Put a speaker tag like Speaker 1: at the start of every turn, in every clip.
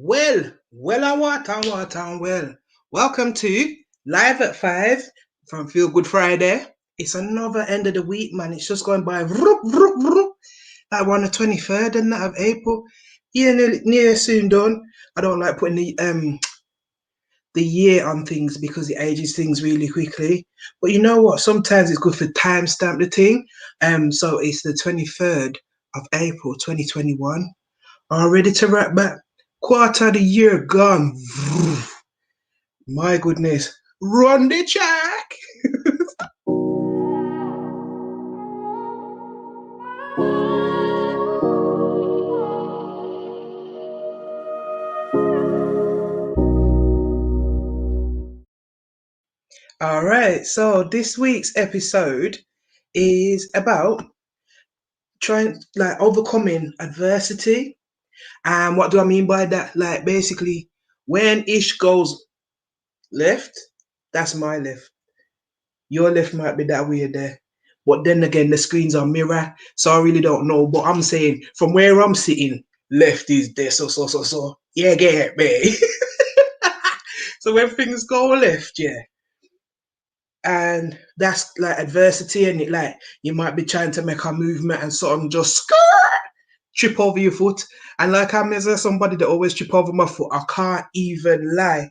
Speaker 1: Well. Welcome to Live at 5 from Feel Good Friday. It's another end of the week, man. It's just going by. Like we're on the 23rd and that of April. Yeah, near soon done. I don't like putting the year on things because it ages things really quickly. But you know what? Sometimes it's good for timestamp the thing. So it's the 23rd of April 2021. All ready to wrap back. Quarter of the year gone. My goodness. Run the track. All right. So this week's episode is about trying like overcoming adversity. And what do I mean by that? Like basically when ish goes left, that's my left. Your left might be that weird there. But then again, the screens are mirror, so I really don't know. But I'm saying from where I'm sitting, left is there, so. Yeah, get me. So when things go left, yeah, and that's like adversity, and it like you might be trying to make a movement and something just trip over your foot. And like I'm as somebody that always trip over my foot, I can't even lie.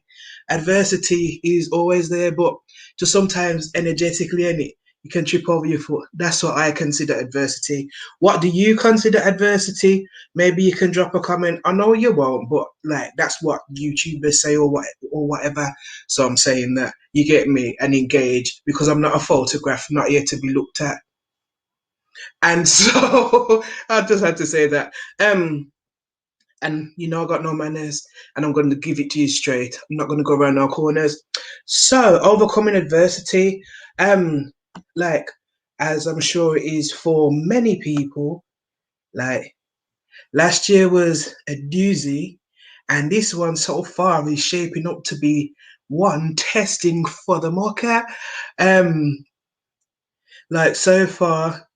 Speaker 1: Adversity is always there, but just sometimes energetically in it, you can trip over your foot. That's what I consider adversity. What do you consider adversity? Maybe you can drop a comment. I know you won't, but like that's what YouTubers say or whatever. So I'm saying that you get me and engage because I'm not a photograph, not here to be looked at. And so I just had to say that. And I got no manners, and I'm going to give it to you straight. I'm not going to go around no corners. So overcoming adversity, like as I'm sure it is for many people, like last year was a doozy, and this one so far is shaping up to be one testing for the mocha. Um, like so far,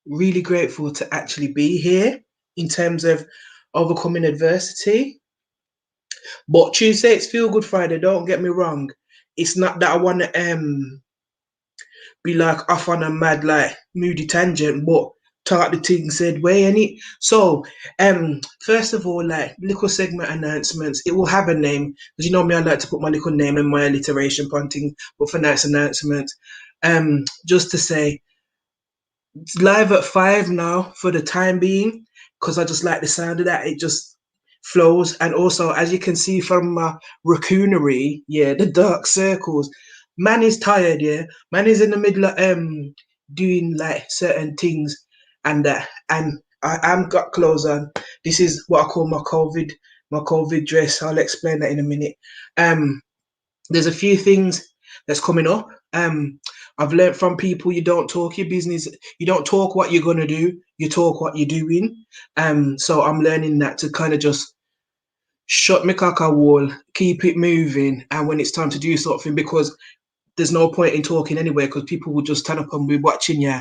Speaker 1: really grateful to actually be here in terms of overcoming adversity. But Tuesday, it's Feel Good Friday. Don't get me wrong. It's not that I want to be like off on a mad like moody tangent, but talk the thing said way in it. So first of all, like little segment announcements. It will have a name because you know me. I like to put my little name and my alliteration punting. But for nice announcement, just to say it's live at 5 now for the time being because I just like the sound of that. It just flows. And also, as you can see from my raccoonery, yeah, the dark circles. Man is tired, yeah. Man is in the middle of doing like certain things, and I am got clothes on. This is what I call my COVID dress. I'll explain that in a minute. Um, there's a few things that's coming up. I've learned from people you don't talk your business, you don't talk what you're gonna do, you talk what you're doing. So I'm learning that to kind of just shut my caca wall, keep it moving, and when it's time to do something, because there's no point in talking anyway, because people will just turn up and be watching you,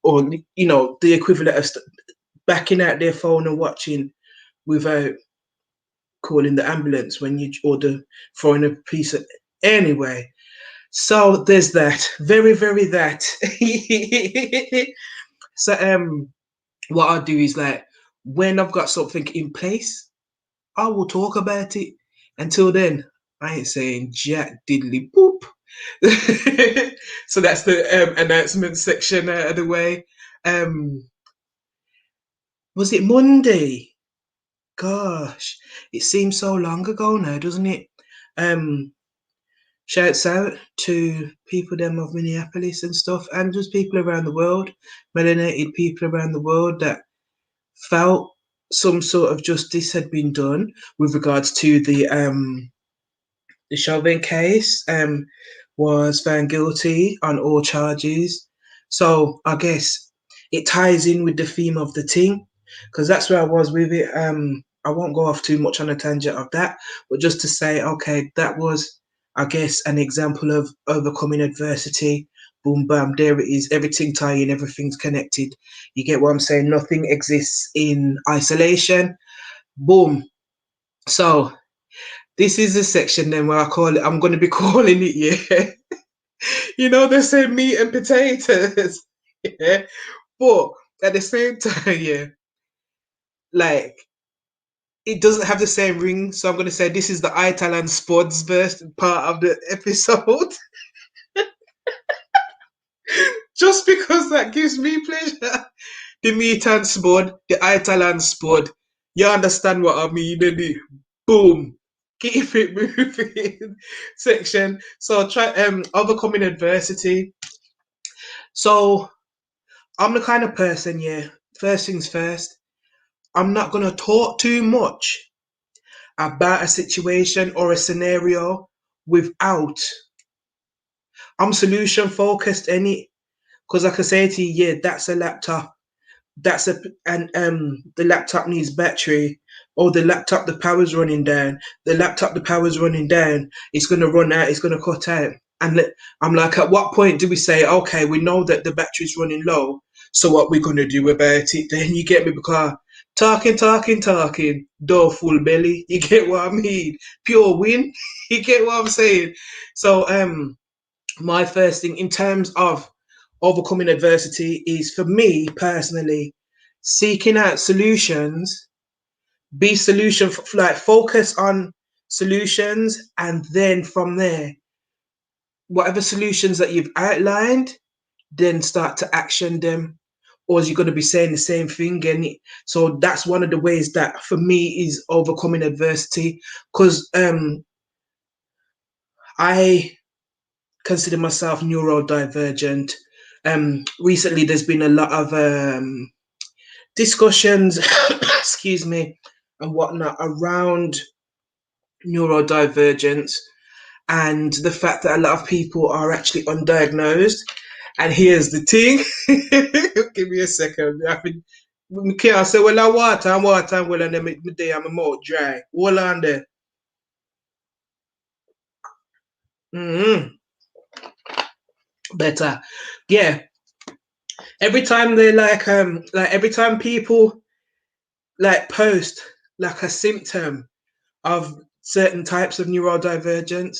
Speaker 1: or the equivalent of backing out their phone and watching without calling the ambulance when you order throwing a piece of anyway. So there's that. Very, very that. So what I'll do is like when I've got something in place, I will talk about it. Until then, I ain't saying jack diddly boop. So that's the announcement section out of the way. Um was it Monday? Gosh, it seems so long ago now, doesn't it? Um Shouts out to people them of Minneapolis and stuff, and just people around the world, melanated people around the world that felt some sort of justice had been done with regards to the Chauvin case. Was found guilty on all charges. So I guess it ties in with the theme of the thing, because that's where I was with it. I won't go off too much on a tangent of that, but just to say, okay, that was, I guess, an example of overcoming adversity. Boom, bam, there it is. Everything tying, everything's connected. You get what I'm saying? Nothing exists in isolation. Boom. So this is the section then where I call it, I'm going to be calling it, yeah. You know, they say meat and potatoes. Yeah. But at the same time, yeah, like it doesn't have the same ring. So I'm going to say this is the Ital and Spuds verse part of the episode. Just because that gives me pleasure. The meat and spud, the Ital and spud. You understand what I mean, innit? Boom. Keep it moving section. So try overcoming adversity. So I'm the kind of person, yeah. First things first, I'm not gonna talk too much about a situation or a scenario without I'm solution focused any because I can say to you, yeah, that's a laptop. That's a and the laptop needs battery. Or the laptop the power's running down. The laptop the power's running down. It's gonna run out, it's gonna cut out. And I'm like, at what point do we say, okay, we know that the battery's running low, so what we're gonna do about it? Then you get me because talking, door full belly. You get what I mean? Pure win. You get what I'm saying? So my first thing in terms of overcoming adversity is for me personally seeking out solutions, be solution like focus on solutions, and then from there, whatever solutions that you've outlined, then start to action them. Or is you going to be saying the same thing? And so that's one of the ways that for me is overcoming adversity. Because I consider myself neurodivergent. Recently, there's been a lot of discussions, excuse me, and whatnot around neurodivergence and the fact that a lot of people are actually undiagnosed. And here's the thing. Give me a second. I say, well, I water, well, and then my day I'm mouth dry. Hold on there. Mm-hmm. Better. Yeah. Every time they like every time people like post like a symptom of certain types of neurodivergence.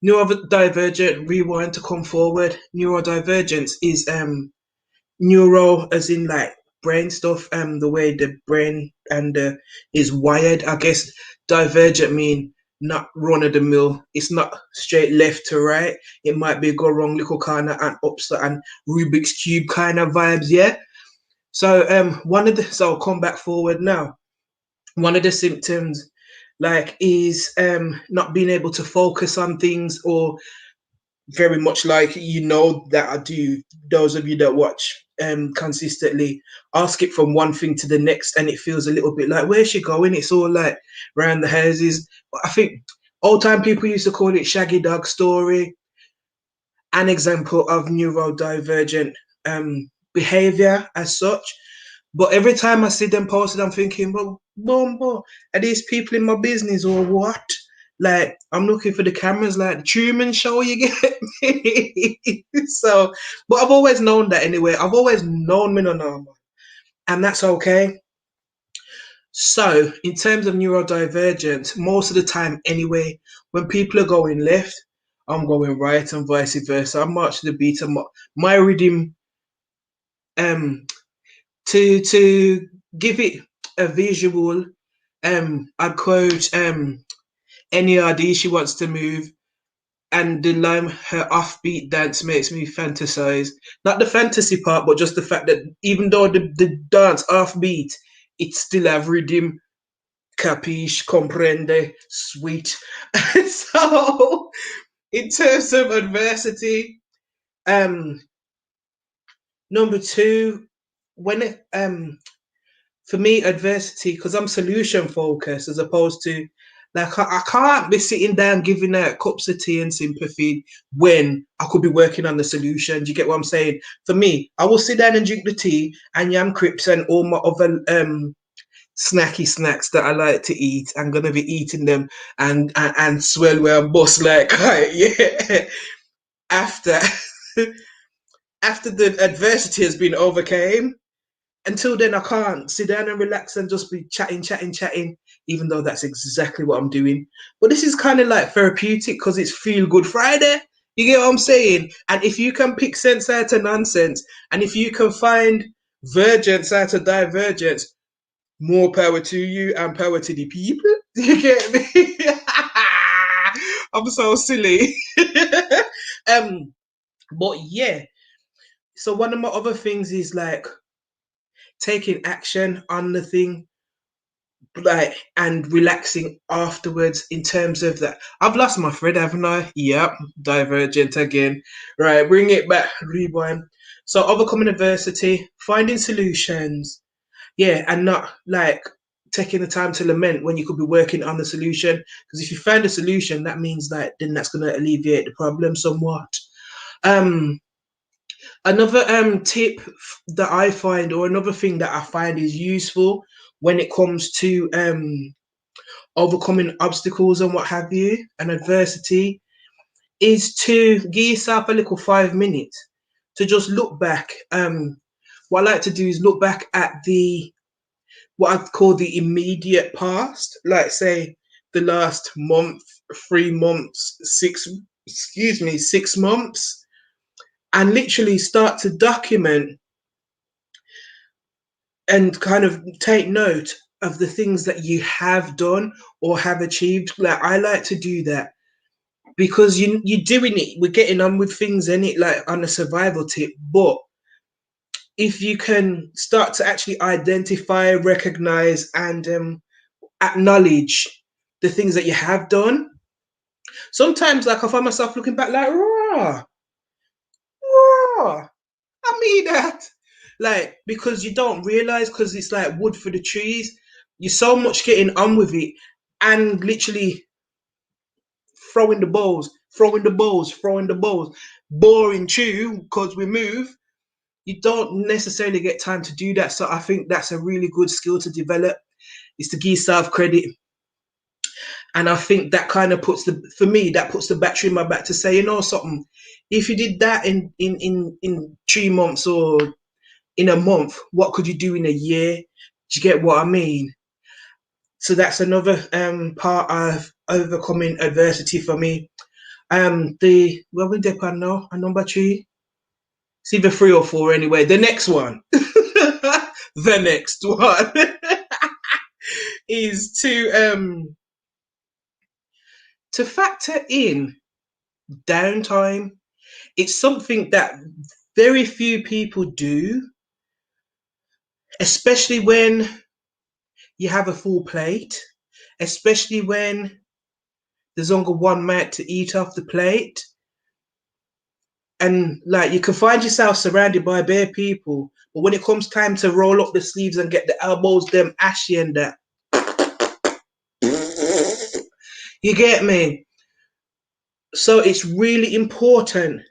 Speaker 1: Neurodivergent rewind to come forward. Neurodivergence is neuro as in like brain stuff, the way the brain and is wired. I guess divergent mean not run of the mill. It's not straight left to right. It might be go wrong little kind of and upset and Rubik's cube kind of vibes, yeah. So one of the so I'll come back forward now. One of the symptoms like is not being able to focus on things, or very much like that I do. Those of you that watch consistently, I'll skip from one thing to the next and it feels a little bit like where's she going? It's all like around the houses. I think old time people used to call it shaggy dog story, an example of neurodivergent behavior as such. But every time I see them posted, I'm thinking, well, boom, are these people in my business or what? Like, I'm looking for the cameras, like the Truman Show, you get me? So, but I've always known that anyway. I've always known me no normal, and that's okay. So, in terms of neurodivergence, most of the time anyway, when people are going left, I'm going right and vice versa. I'm marching the beat. My rhythm, um, to give it a visual, I'd quote NERD, she wants to move, and the line, her offbeat dance makes me fantasize. Not the fantasy part, but just the fact that even though the dance offbeat, it still have rhythm, capiche, comprende, sweet. So, in terms of adversity, um, number two, when it, for me, adversity, because I'm solution focused as opposed to like I can't be sitting down giving out cups of tea and sympathy when I could be working on the solution. Do you get what I'm saying? For me, I will sit down and drink the tea and yam crips and all my other snacky snacks that I like to eat. I'm gonna be eating them and swell where I'm boss like yeah. After after the adversity has been overcame, until then, I can't sit down and relax and just be chatting, even though that's exactly what I'm doing. But this is kind of like therapeutic because it's Feel Good Friday. You get what I'm saying? And if you can pick sense out of nonsense, and if you can find vergence out of divergence, more power to you and power to the people. You get me? I'm so silly. um, but yeah. So one of my other things is like taking action on the thing, like, and relaxing afterwards in terms of that. I've lost my thread, haven't I? Yep, divergent again. Right, bring it back, rewind. So overcoming adversity, finding solutions, yeah, and not like taking the time to lament when you could be working on the solution. Because if you find a solution, that means that then that's going to alleviate the problem somewhat. Um, Another tip that I find, or another thing that I find is useful when it comes to overcoming obstacles and what have you, and adversity, is to give yourself a little 5 minutes to just look back. What I like to do is look back at the what I call the immediate past, like say the last month, 3 months, 6 months, and literally start to document and kind of take note of the things that you have done or have achieved. Like I like to do that because you're doing it, we're getting on with things in it, like on a survival tip. But if you can start to actually identify, recognize, and acknowledge the things that you have done, sometimes like I find myself looking back like, raw, raw. I mean that. Like, because you don't realize, because it's like wood for the trees. You're so much getting on with it and literally throwing the balls. Boring too, because we move. You don't necessarily get time to do that. So I think that's a really good skill to develop, is to give self credit. And I think that kind of for me, that puts the battery in my back to say, you know something, if you did that in 3 months or in a month, what could you do in a year? Do you get what I mean? So that's another part of overcoming adversity for me. The Where we dip on now, a number three. It's either 3 or 4 anyway. The next one, the next one is to factor in downtime. It's something that very few people do, especially when you have a full plate, especially when there's only one mouth to eat off the plate. And like you can find yourself surrounded by bare people, but when it comes time to roll up the sleeves and get the elbows them ashy and that, you get me? So it's really important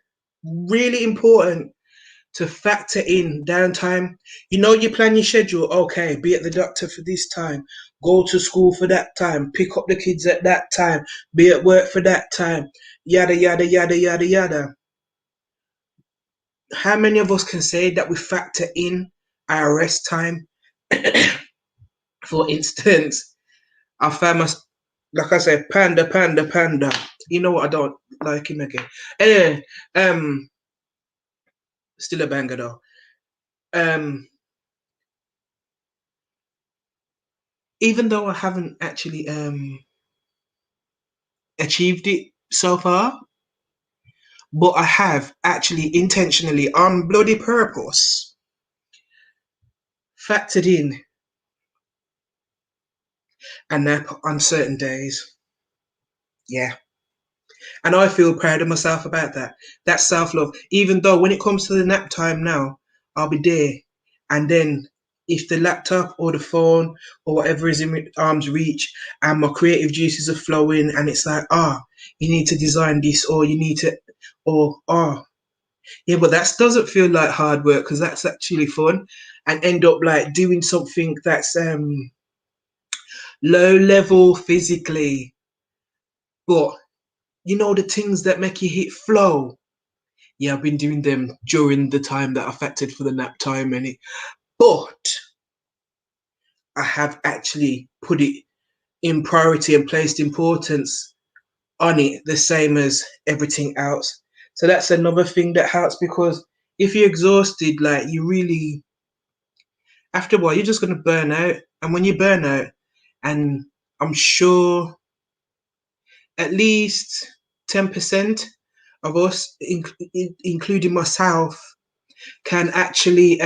Speaker 1: to factor in downtime. You know, you plan your schedule. Okay, be at the doctor for this time, go to school for that time, pick up the kids at that time, be at work for that time, yada yada yada yada yada. How many of us can say that we factor in our rest time? For instance, I found my, like I said, panda. You know what? I don't like him again. Anyway, still a banger though. Um, Even though I haven't actually achieved it so far, but I have actually intentionally, on bloody purpose, factored in a nap on certain days. Yeah. And I feel proud of myself about that. That's self love. Even though when it comes to the nap time now, I'll be there. And then if the laptop or the phone or whatever is in arm's reach and my creative juices are flowing and it's like, you need to design this or you need to, or, yeah, but that doesn't feel like hard work because that's actually fun, and end up like doing something that's low level physically, but you know the things that make you hit flow. Yeah, I've been doing them during the time that I factored for the nap time, and but I have actually put it in priority and placed importance on it the same as everything else. So that's another thing that helps, because if you're exhausted, like, you really, after a while, you're just going to burn out. And when you burn out, and I'm sure at least 10% of us, including myself, can actually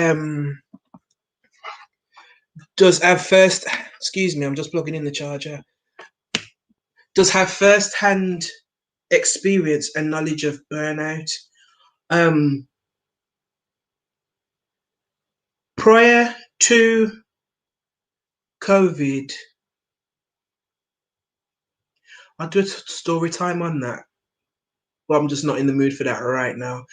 Speaker 1: does have first, excuse me, I'm just plugging in the charger, does have first hand experience and knowledge of burnout. Um, Prior to COVID, I'll do a story time on that, but I'm just not in the mood for that right now.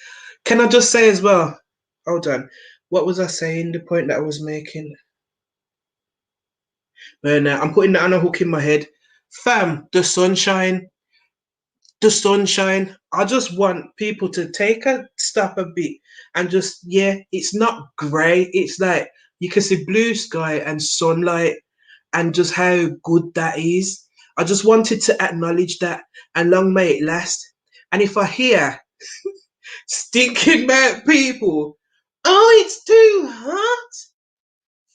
Speaker 1: Can I just say as well, hold on, what was I saying? The point that I was making? Burnout. I'm putting that on a hook in my head. Fam, the sunshine. I just want people to take a stop a bit and just, yeah, it's not grey. It's like you can see blue sky and sunlight and just how good that is. I just wanted to acknowledge that, and long may it last. And if I hear stinking about people, oh, it's too hot.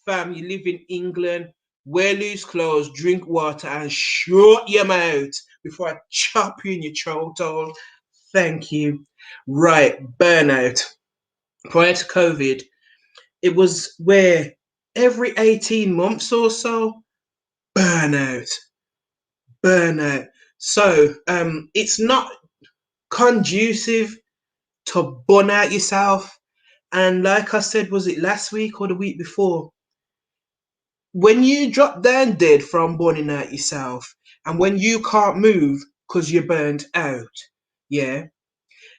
Speaker 1: Fam, you live in England, wear loose clothes, drink water, and shut your mouth before I chop you in your throat hole. Thank you. Right, burnout. Prior to COVID, it was where every 18 months or so, burnout, burnout. So it's not conducive to burn out yourself. And like I said, was it last week or the week before? When you drop down dead from burning out yourself, and when you can't move because you're burned out, yeah,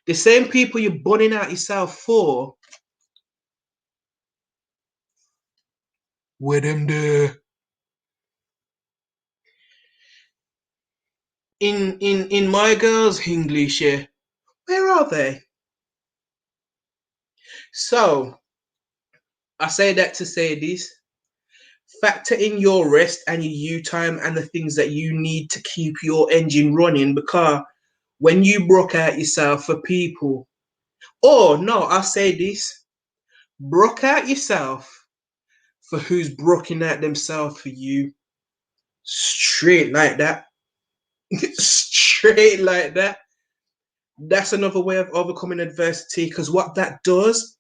Speaker 1: the same people you're burning out yourself for, where them there? In my girls' English, yeah, where are they? So I say that to say this: factor in your rest and your you time and the things that you need to keep your engine running. Because when you broke out yourself for people, or no, I say this: broke out yourself for who's broken out themselves for you. Straight like that. Straight like that. That's another way of overcoming adversity, because what that does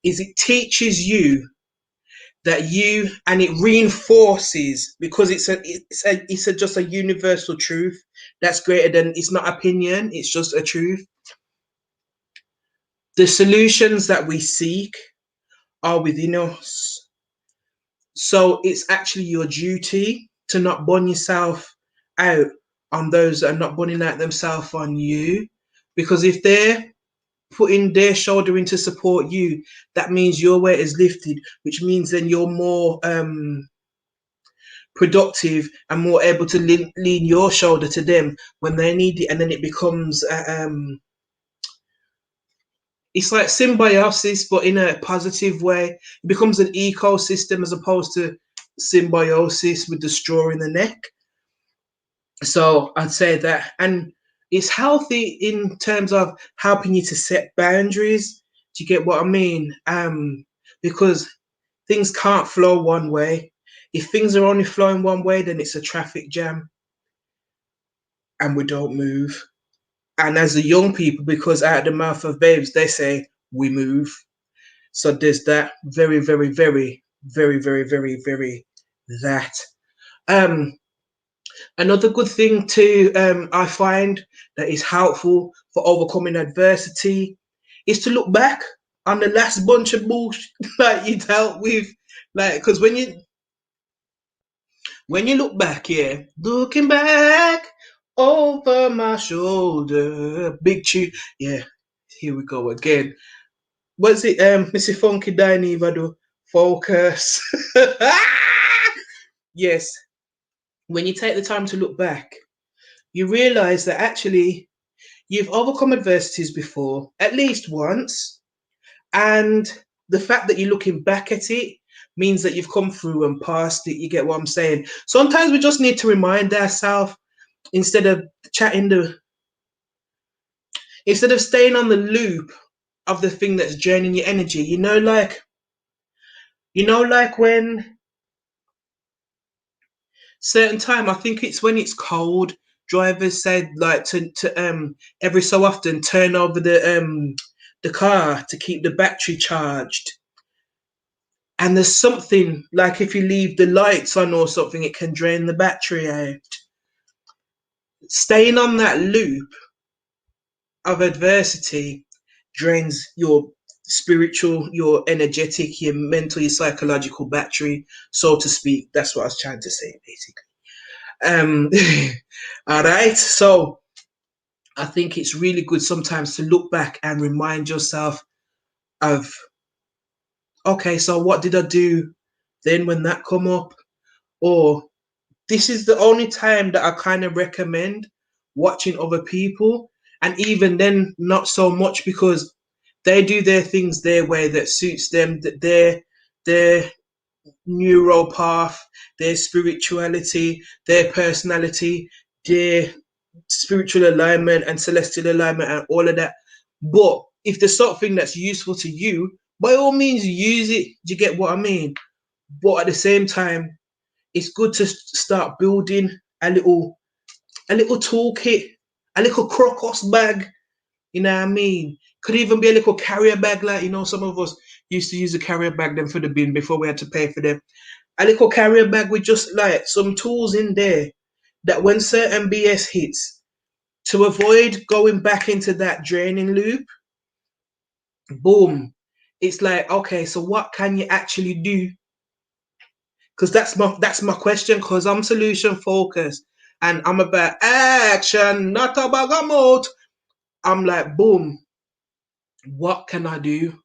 Speaker 1: is it teaches you that you, and it reinforces, because it's just a universal truth that's greater than, it's not opinion, it's just a truth. The solutions that we seek are within us. So it's actually your duty to not burn yourself out on those that are not burning out themselves on you. Because if they're putting their shoulder in to support you, that means your weight is lifted, which means then you're more productive and more able to lean your shoulder to them when they need it. And then it becomes it's like symbiosis, but in a positive way. It becomes an ecosystem as opposed to symbiosis with the straw in the neck. So I'd say that, and it's healthy in terms of helping you to set boundaries. Do you get what I mean? Because things can't flow one way. If things are only flowing one way, then it's a traffic jam, and we don't move. And as the young people, because out of the mouth of babes, they say we move. So there's that. Very, very, very, very, very, very, very that. Um, Another good thing too, I find that is helpful for overcoming adversity is to look back on the last bunch of bullshit that you dealt with. Like, because when you look back, yeah, looking back over my shoulder, big tune, yeah. Here we go again. What's it, Missy Funky Dineva do? Focus. Yes, when you take the time to look back, you realize that actually you've overcome adversities before, at least once. And the fact that you're looking back at it means that you've come through and passed it. You get what I'm saying? Sometimes we just need to remind ourselves instead of chatting the instead of staying on the loop of the thing that's draining your energy. Like when certain time, I think it's when it's cold, drivers said like to every so often turn over the car to keep the battery charged. And there's something like if you leave the lights on or something, it can drain the battery out. Staying on that loop of adversity drains your spiritual, your energetic, your mental, your psychological battery, so to speak. That's what I was trying to say, basically. All right. So I think it's really good sometimes to look back and remind yourself of, okay, so what did I do then when that come up? Or this is the only time that I kind of recommend watching other people. And even then, not so much because they do their things their way that suits them, that their neural path, their spirituality, their personality, their spiritual alignment and celestial alignment and all of that. But if there's something that's useful to you, by all means use it. Do you get what I mean? But at the same time, it's good to start building a little toolkit, a little crocus bag. You know what I mean? Could even be a little carrier bag, like some of us used to use a carrier bag then for the bin before we had to pay for them. A little carrier bag with just like some tools in there that when certain BS hits, to avoid going back into that draining loop, boom. It's like, okay, so what can you actually do? Because that's my question, because I'm solution focused and I'm about action, not about remote. I'm like, boom, what can I do?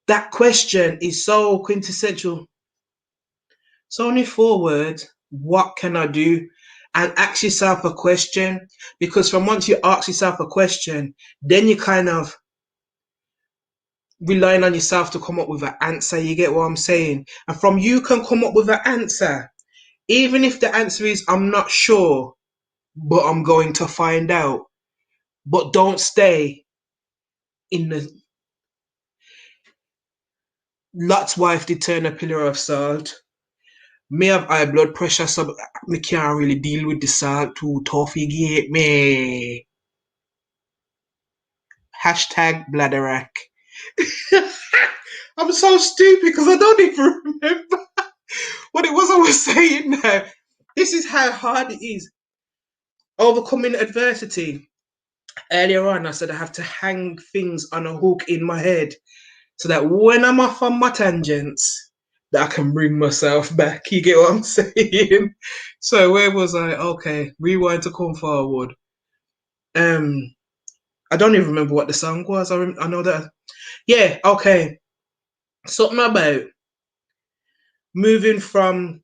Speaker 1: That question is so quintessential. It's only 4 words. What can I do? And ask yourself a question, because from once you ask yourself a question, then you kind of relying on yourself to come up with an answer. You get what I'm saying? And from you can come up with an answer. Even if the answer is, I'm not sure, but I'm going to find out. But don't stay in the. Lot's wife did turn a pillar of salt. Me have high blood pressure, so me can't really deal with the salt too tough. You get me? Hashtag bladderack. I'm so stupid because I don't even remember what it was I was saying now. This is how hard it is. Overcoming adversity. Earlier on, I said I have to hang things on a hook in my head so that when I'm off on my tangents, that I can bring myself back. You get what I'm saying? So where was I? Okay, rewind to come forward. Um, I don't even remember what the song was. I know that. Yeah, okay. Something about moving from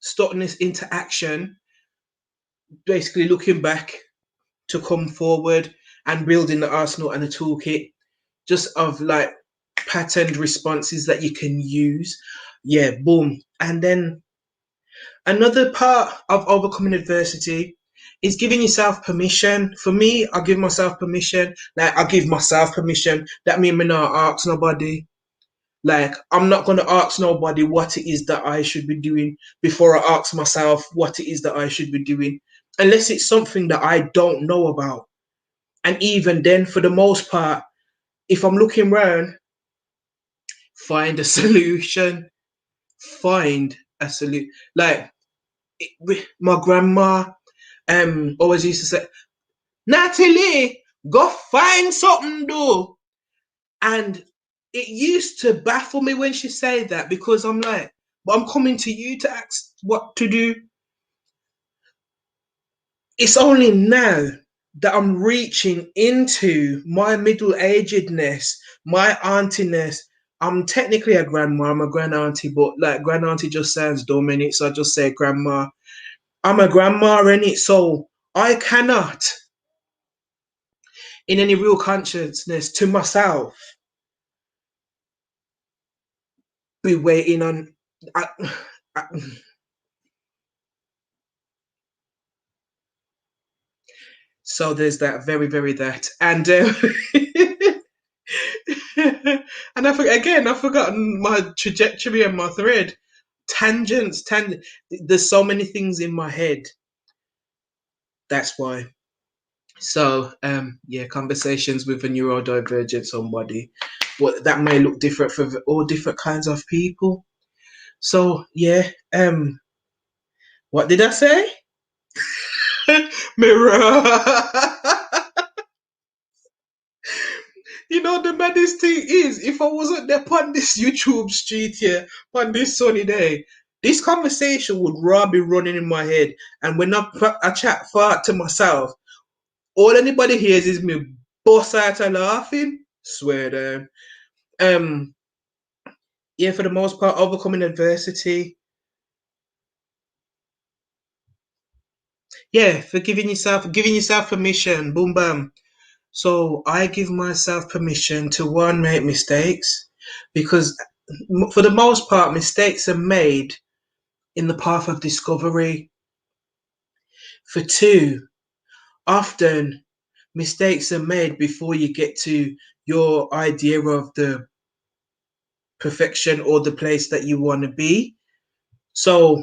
Speaker 1: starting this into action, basically looking back to come forward and building the arsenal and the toolkit just of like patterned responses that you can use. Yeah, boom. And then another part of overcoming adversity is giving yourself permission. For me, I give myself permission. Like I give myself permission. That means me not ask nobody. Like I'm not gonna ask nobody what it is that I should be doing before I ask myself what it is that I should be doing. Unless it's something that I don't know about. And even then, for the most part, if I'm looking around, find a solution. Find a solution. Like my grandma always used to say, Natalie, go find something do. And it used to baffle me when she said that, because I'm like, but I'm coming to you to ask what to do. It's only now that I'm reaching into my middle agedness, my auntiness. I'm technically a grandma, I'm a grand auntie, but like grand auntie just sounds dumb in it, so I just say grandma. I'm a grandma in it, so I cannot, in any real consciousness to myself, be waiting on. I, I, so there's that, very, very that, and and I've forgotten my trajectory and my thread. Tangent. There's so many things in my head. That's why. So, yeah, conversations with a neurodivergent somebody, but that may look different for all different kinds of people. So, yeah, what did I say? Mirror. You know, the maddest thing is, if I wasn't there on this YouTube street here, on this sunny day, this conversation would rather be running in my head. And when I chat fart to myself, all anybody hears is me bust out of laughing. Swear down. Um, yeah, for the most part, overcoming adversity. Yeah, for giving yourself permission. Boom, bam. So I give myself permission to one, make mistakes, because for the most part, mistakes are made in the path of discovery. For two, often mistakes are made before you get to your idea of the perfection or the place that you want to be. So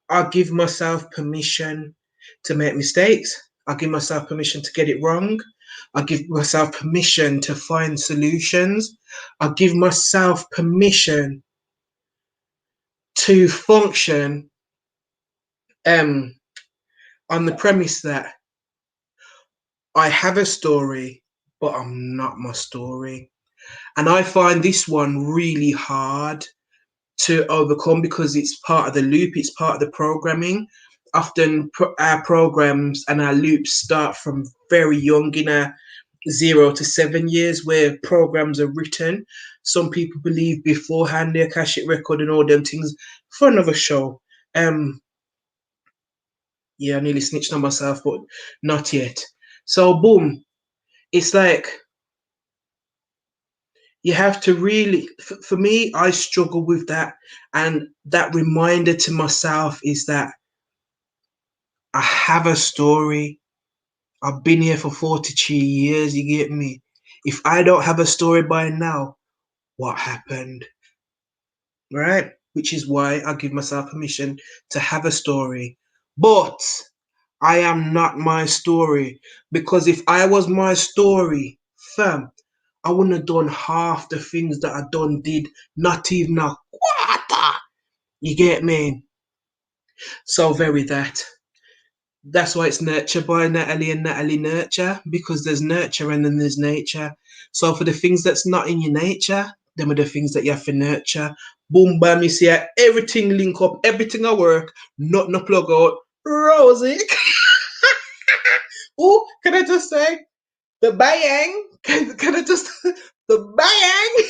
Speaker 1: I give myself permission to make mistakes. I give myself permission to get it wrong. I give myself permission to find solutions. I give myself permission to function um, on the premise that I have a story, but I'm not my story. And I find this one really hard to overcome because it's part of the loop, it's part of the programming. Often our programs and our loops start from very young, in our 0 to 7 years, where programs are written. Some people believe beforehand, their Akashic record and all them things, for another show. Um, yeah, I nearly snitched on myself, but not yet. So boom, it's like you have to really, for me, I struggle with that. And that reminder to myself is that I have a story. I've been here for 42 years, you get me? If I don't have a story by now, what happened? Right? Which is why I give myself permission to have a story. But I am not my story. Because if I was my story, fam, I wouldn't have done half the things that I did, not even a quarter. You get me? So very that. That's why it's Nurture by Natalie and Natalie Nurture, because there's nurture and then there's nature. So for the things that's not in your nature, them are the things that you have to nurture. Boom, bam, you see how everything link up, everything I work, nothing to plug out. Rosie. Oh, can I just say the bang? Can I just the bang?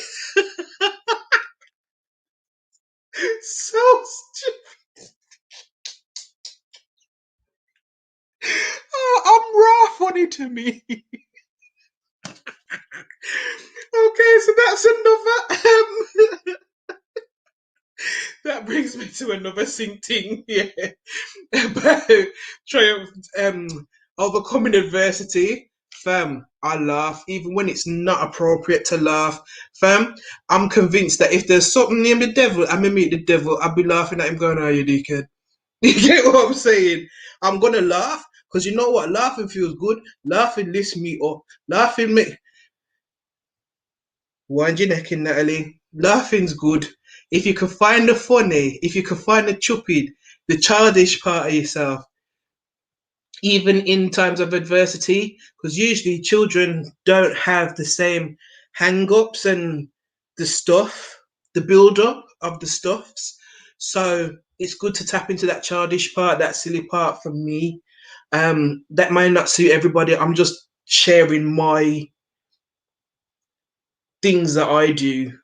Speaker 1: So stupid. Oh, I'm raw funny to me. Okay, so that's another that brings me to another thing here about triumph, overcoming adversity. Fam, I laugh even when it's not appropriate to laugh. Fam, I'm convinced that if there's something named the devil, I'm gonna meet the devil. I'll be laughing at him, going, "Oh, you dickhead." You get what I'm saying? I'm gonna laugh because you know what? Laughing feels good. Laughing lifts me up. Laughing make wind your neck in, Natalie. Laughing's good. If you can find the funny, if you can find the chupid, the childish part of yourself, even in times of adversity, because usually children don't have the same hang ups and the stuff, the build up of the stuffs. So it's good to tap into that childish part, that silly part for me. That might not suit everybody. I'm just sharing my things that I do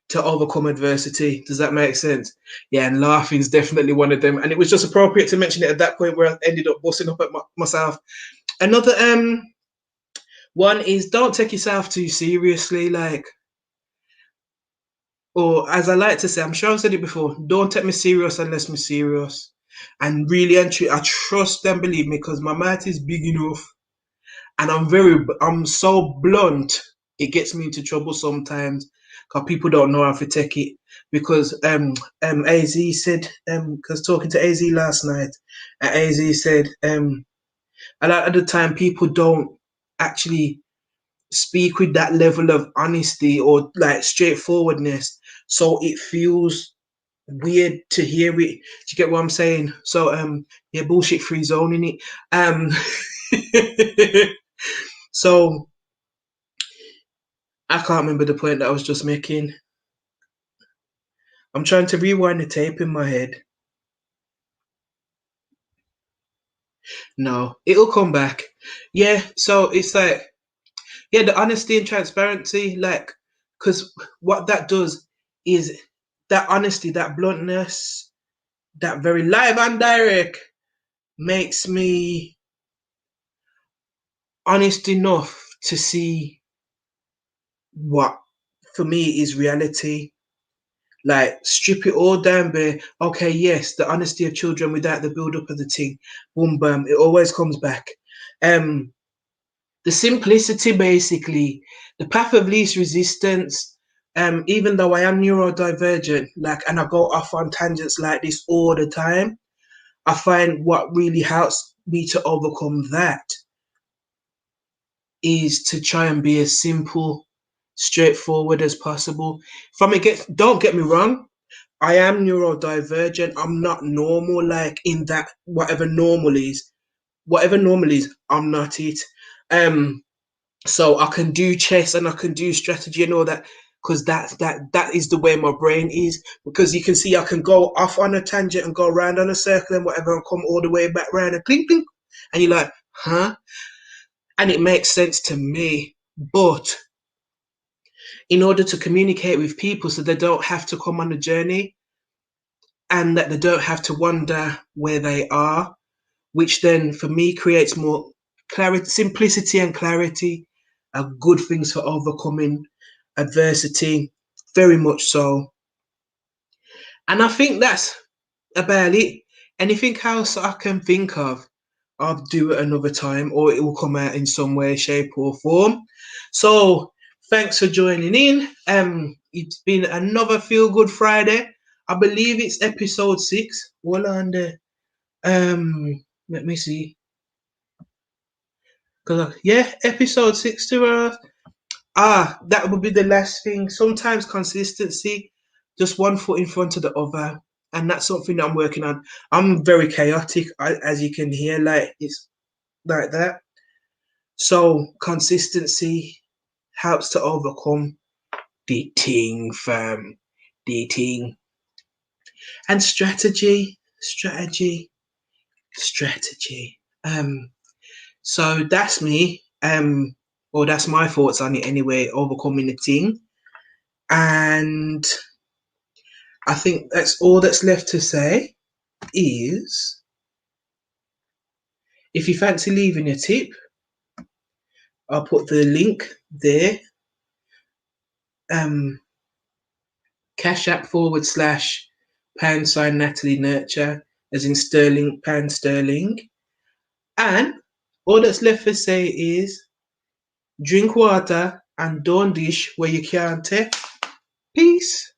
Speaker 1: to overcome adversity. Does that make sense? Yeah, and laughing is definitely one of them. And it was just appropriate to mention it at that point where I ended up busting up at myself. Another one is don't take yourself too seriously. Like or as I like to say, I'm sure I've said it before, don't take me serious unless me serious. And really and truly, I trust and believe me because my mouth is big enough and I'm so blunt, it gets me into trouble sometimes because people don't know how to take it. Because AZ said, because talking to AZ last night, and AZ said, a lot of the time people don't actually speak with that level of honesty or like straightforwardness, so it feels weird to hear it. Do you get what I'm saying? So yeah, bullshit free zone in it. Um so I can't remember the point that I was just making. I'm trying to rewind the tape in my head. No, it'll come back. Yeah, so it's like, yeah, the honesty and transparency, like, because what that does is that honesty, that bluntness, that very live and direct makes me honest enough to see what for me is reality. Like strip it all down bare. Okay, yes, the honesty of children without the build up of the thing. Boom bam. It always comes back. Um the simplicity basically, the path of least resistance. Even though I am neurodivergent, like and I go off on tangents like this all the time, I find what really helps me to overcome that is to try and be as simple, straightforward as possible. From it get don't get me wrong, I am neurodivergent. I'm not normal, like in that whatever normal is, I'm not it. Um, so I can do chess and I can do strategy and all that because that is the way my brain is. Because you can see I can go off on a tangent and go around on a circle and whatever and come all the way back round and clink clink, and you're like, huh? And it makes sense to me, but in order to communicate with people so they don't have to come on a journey and that they don't have to wonder where they are, which then for me creates more clarity, simplicity and clarity are good things for overcoming adversity, very much so. And I think that's about it. Anything else I can think of, I'll do it another time or it will come out in some way, shape, or form. So thanks for joining in. It's been another Feel Good Friday. I believe it's episode 6. Well on there. Let me see. Cause yeah, episode 6 to that would be the last thing. Sometimes consistency, just one foot in front of the other, and that's something that I'm working on. I'm very chaotic, as you can hear, like it's like that. So consistency helps to overcome the thing, fam, the thing, and strategy. So that's me. Or that's my thoughts on it anyway. Overcoming the thing, and I think that's all that's left to say is if you fancy leaving a tip, I'll put the link there. Um, Cash App / pound sign Natalie Nurture, as in sterling, pound sterling. And all that's left to say is drink water and don't dish where you can't take. Peace.